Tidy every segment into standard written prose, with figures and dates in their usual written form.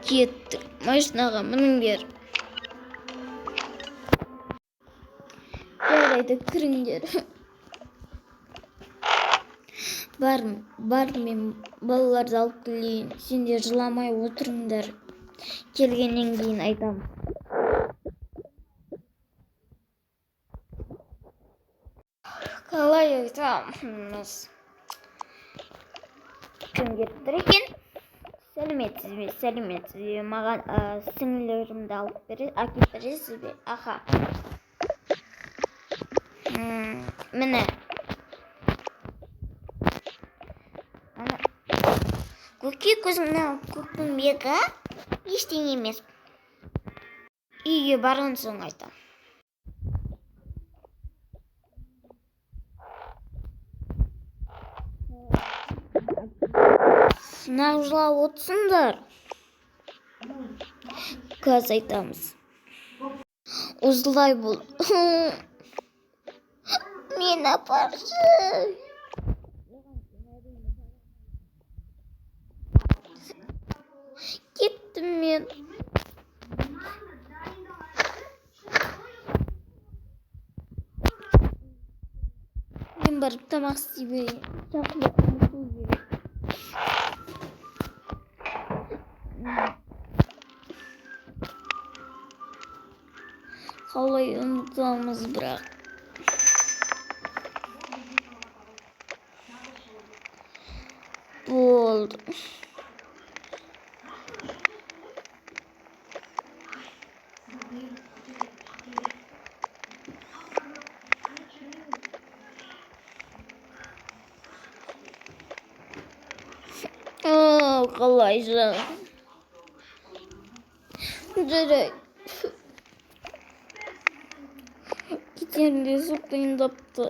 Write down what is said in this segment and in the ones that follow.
Kеттік. Машинаға мініңдер. Жарайды, кіріңдер. Бар мен балаларды алып келейін. Сендер жыламай отырыңдар. Келгеннен кейін айтам. Қалай айтамыз? Кім кетті екен? Сәлеметсіз бе? Маған сіңілерімді әкеп бересіз бе? Аха. Міне. Көке көзіңнен көктің бегі ештеңе емес. Үйге барған соң айтам. Сынақ жылап отырсыңдар. Қазір айтамыз. Осылай бол. Мен апаршы. Кеттім мен. Мен барып тамақ істей берейін. Қалай ұмытамыз бірақ. Болды. Қалайша. Жарайды. Кетерінде су қиындапты.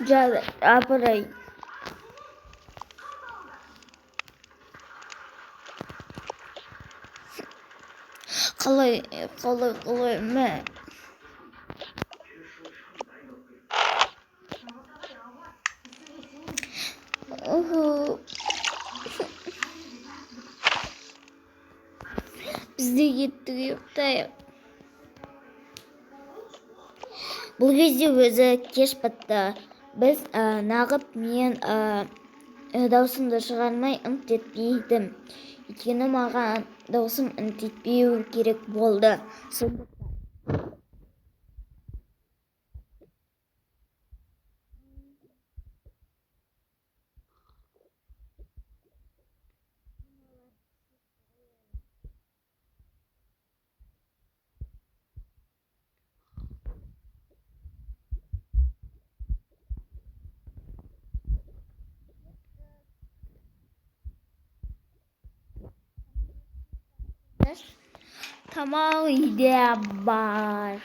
Жарайды, апарайын. Қалай, мә. Бізде кеттік ұйықтайық. Бұл кезде өзі кеш бітті. Біз нағып мен даусымды шығармай ыңт етпейдім. Өйткені маған даусым ыңт етпеу керек болды. Tamam, үйде бар.